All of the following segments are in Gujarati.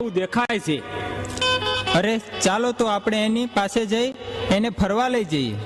જેવું દેખાય છે. અરે ચાલો તો આપણે એની પાસે જઈ એને ફરવા લઈ જઈએ.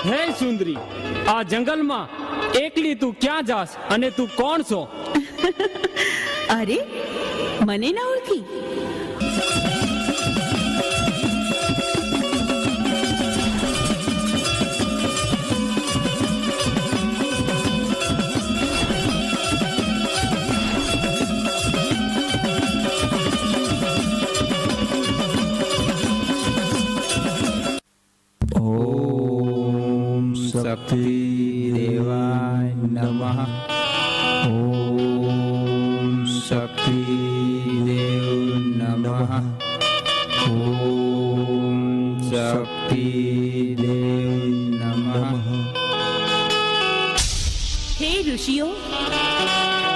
હે સુંદરી, આ જંગલમાં એકલી તું ક્યાં જાસ અને તું કોણ છો? અરે મને ના ઓળખી? શક્તિ દેવાય નમઃ. ઓમ શક્તિ દેવ નમઃ. ઓમ શક્તિ દેવ નમઃ. હે ઋષિઓ,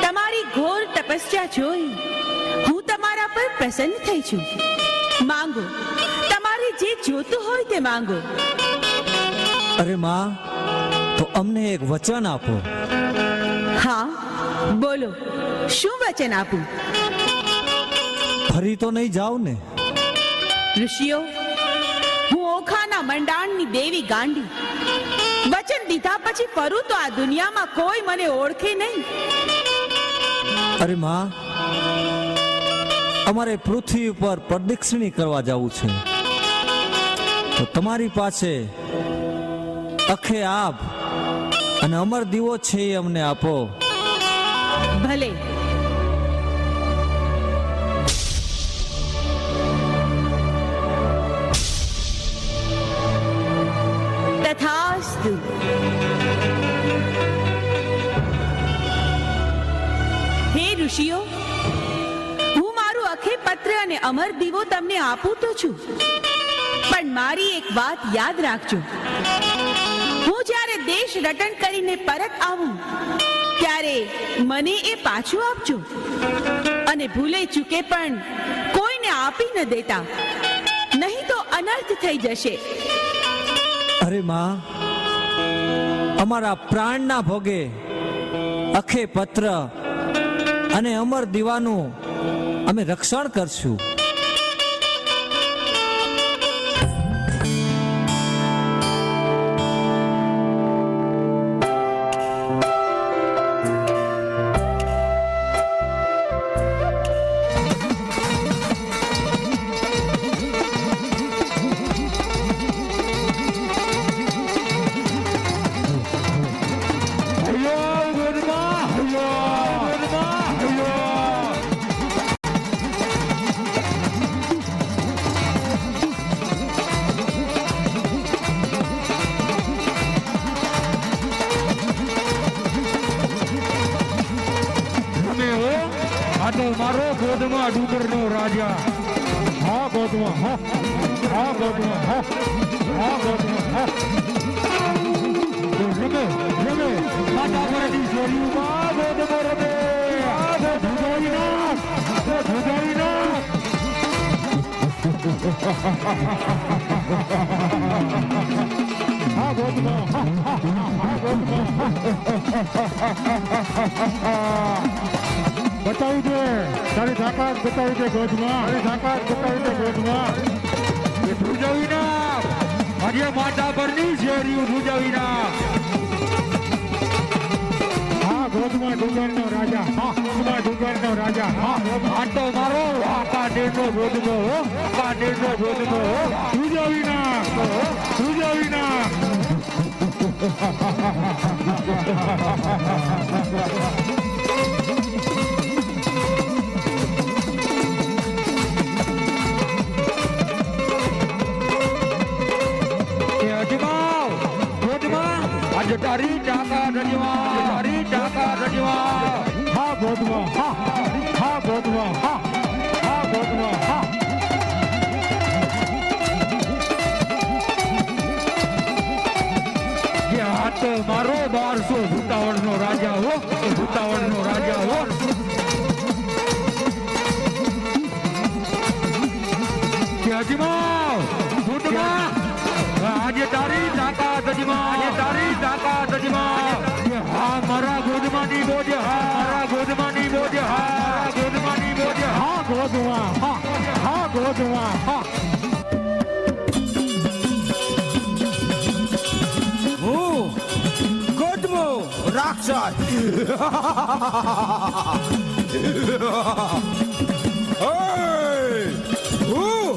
તમારી ઘોર તપસ્યા જોઈ હું તમારા પર પ્રસન્ન થઈ છું. માંગો, તમારે જે જોતું હોય તે માંગો. અરે માં, તો અમને એક વચન આપો. હા બોલો, શું વચન આપું? ફરી તો નહીં જાવ ને? ઋષિઓ, હું ઓખાના મંડાણની દેવી ગાંડી. વચન દીધા પછી ફરું તો આ દુનિયામાં કોઈ મને ઓળખે નહીં. અરે માં, અમારે પૃથ્વી ઉપર પ્રદક્ષિણી કરવા જવું છે, તો તમારી પાસે અખે આબ અને અમર દીવો છે એ અમને આપો. ભલે. તથાસ્તુ. હે ઋષિઓ, હું મારું અખે પત્ર અને અમર દીવો તમને આપું તો છું, પણ મારી એક વાત યાદ રાખજો. હું જ્યારે દેશ રટણ કરીને પરત આવું ત્યારે મને એ પાછું આપજો, અને ભૂલે ચૂકે પણ કોઈને આપી ન દેતા, નહીં તો અનર્થ થઈ જશે. અરે માં, અમારા પ્રાણના ભોગે અખે પત્ર અને અમર દીવાનું અમે રક્ષણ કરશું. મારો ગોદમાં ડુંગરનો રાજા. હા ગોદમાં, હા હા ગોદમાં, હા હા ગોદમાં, હા. રમે રમે માતા પરથી શેરીમાં ગોદમાં રમે. ધુજાવી નાખ, ધુજાવી નાખ. હા ગોદમાં, હા ગોદમાં. બતાવી દે તારી તાકાત, બતાવી દે ગોદમાં, તારી તાકાત બતાવી દે ગોદમાં. એ ધ્રુજાવી નાખ, આજે માતા પરની શેરીઓ ધ્રુજાવી નાખ. ડુંગરનો રાજા હા ઉમા ડુંગરનો રાજા હા આ તો મારો આકા દેશનો ગોદમો હો આકા દેશનો ગોદમો હો તુજો વિના આજે તારી ચાકા રજવા હા ગોદવા હા ગોદવા હા ગોદવા હા આ તો મારો 1200 ભૂતાવળનો રાજા હો ભૂતાવળનો રાજા હો આજે તારી તાકાત અજમા હા મારા ગોદમાની બોજ હા ગોદમાની બોજ હા ગોદમાની બોજ હા ગોદવા હા ગોદવા હા હું ગોદમો રાક્ષસ હું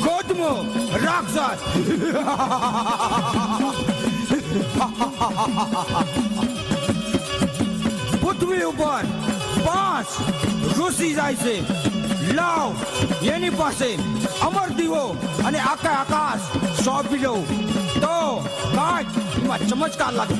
ગોદમો રાક્ષસ પૃથ્વી ઉપર 5 ઋષિ જાય છે લાવ એની પાસે અમર દીવો અને આખા આકાશ સોંપી દઉં તો કાંઈક એમાં ચમત્કાર લાગે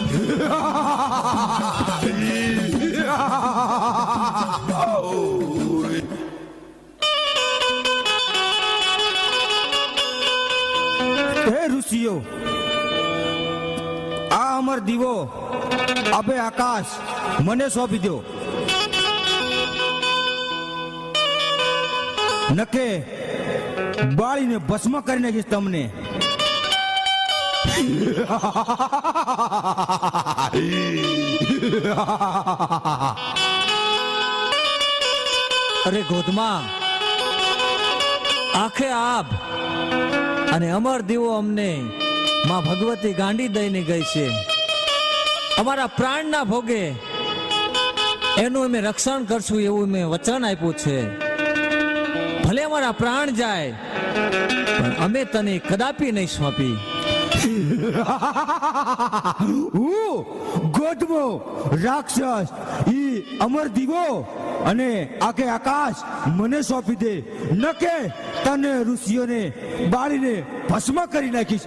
હે ઋષિઓ આ અમર દીવો અબે આકાશ મને સોંપી દો નકે બાળીને ભસ્મ કરી નાખીશ તમને અરે ગોધમા આખે આબ અને અમર દીવો અમને માં ભગવતી ગાંડી દઈને ગઈ છે અમારા પ્રાણના ભોગે એનું અમે રક્ષણ કરશું એવું મેં વચન આપ્યું છે ભલે અમારા પ્રાણ જાય પણ અમે તને કદાપી નહીં સોંપી હું ગોદમો રાક્ષસ ઈ અમર દીવો અને આખે આકાશ મને સોંપી દે નકે તને ઋષિઓને બાળીને ભસ્મ કરી નાખીશ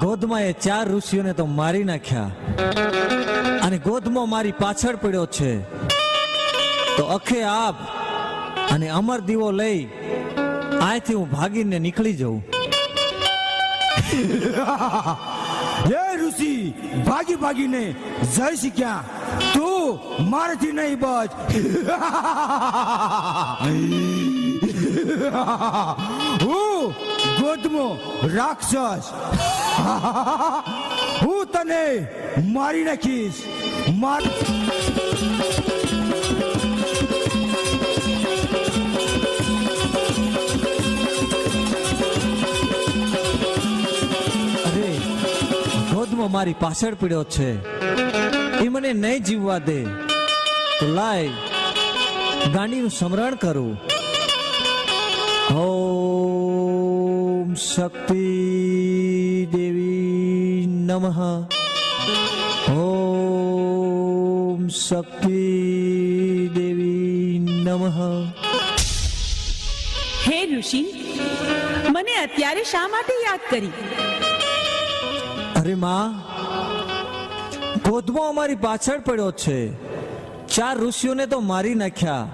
ગોધમાએ 4 ઋષિઓને તો મારી નાખ્યા અને ગોધમો મારી પાછળ પડ્યો છે તો અખે આપ અને અમર દીવો લઈ અહીંથી હું ભાગીને નીકળી જાઉં હે ઋષિ ભાગીને જઈ શીખ્યા તું મારાથી નહીં બચ હું ગોદમો રાક્ષસ હું તને મારી નાખીશ અરે ગોધમો મારી પાછળ પડ્યો છે એ મને નહીં જીવવા દે તો લાય ગાંડીનું સ્મરણ કરું ઓમ શક્તિ દેવી નમઃ ઓમ શક્તિ દેવી નમઃ હે ઋષિ મને અત્યારે શા માટે યાદ કરી? અરે માં ગોધમો અમારી પાછળ પડ્યો છે 4 ઋષિઓને તો મારી નાખ્યા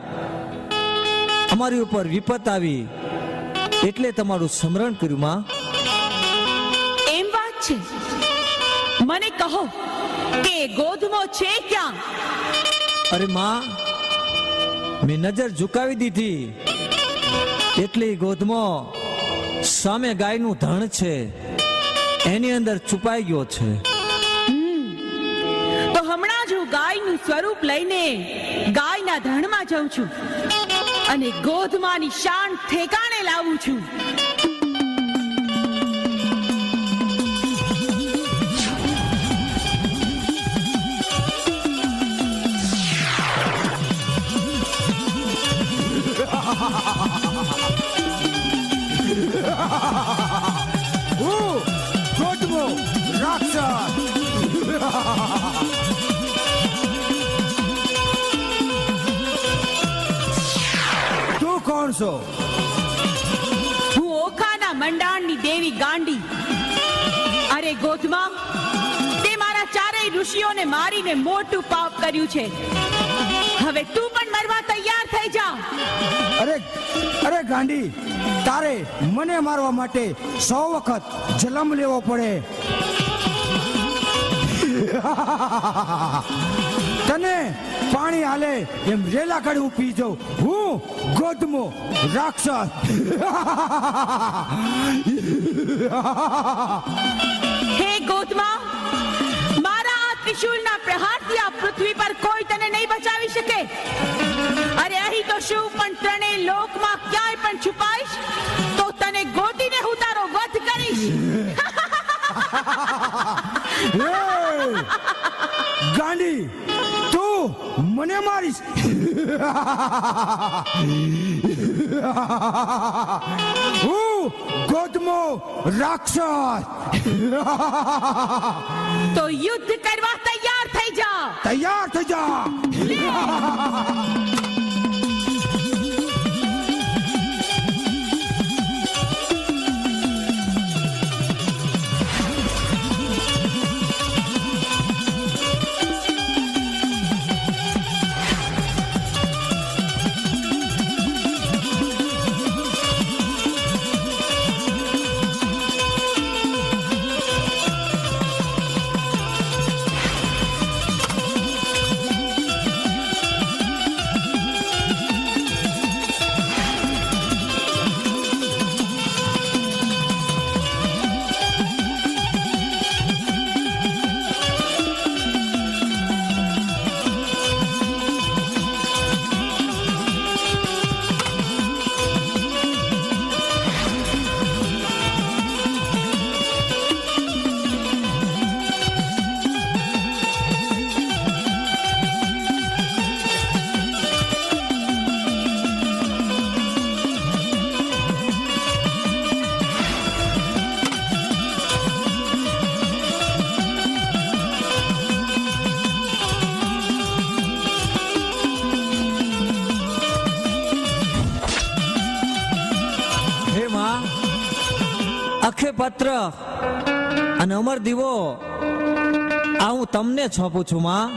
અમારી ઉપર વિપત આવી એટલે તમારું સ્મરણ કર્યું માં એમ વાત છે? મને કહો કે ગોધમો છે ક્યાં? અરે માં મેં નજર ઝુકાવી દીધી એટલી ગોદમાં સામે ગાયનું ધણ છે, એની અંદર છુપાઈ ગયો છે. તો હમણાં જ હું ગાયનું સ્વરૂપ લઈને ગાયના ધણમાં જાઉં છું અને ગોધમાની શાન ઠેકાણે લાવું છું. હું ગોધમો રાક્ષસ. તું કોણ છો? હું ઓખાના મંડાણની દેવી ગાંડી. અરે ગોધમા, તે મારા ચારેય ઋષિઓને મારીને મોટું પાપ કર્યું છે. હવે તું પણ મરવા તૈયાર થઈ જા. અરે ગાંડી, તારે મને મારવા માટે 100 વખત જન્મ લેવો પડે. તને પાણી હાલે એમ રેલા કાઢી હું પી જાઉં. હું ગોધમો રાક્ષસ. હે ગોધમા, મારા આ ત્રિશૂળના પ્રહારથી આ પૃથ્વી પર કોઈ તને નહીં બચાવી શકે. અરે અહીં તો શું, પણ ત્રણેય લોકમાં ક્યાંય પણ છુપાઈશ તો તને ગોતીને હું તારો વધ કરીશ. હે ગાંડી, તું મને મારીશ? હું ગોધમો રાક્ષસ. તો યુદ્ધ કરવા તૈયાર થઈ જા. તૈયાર થઈ જા. અખે પત્ર અને અમર દીવો આ હું તમને સોંપું છું માં.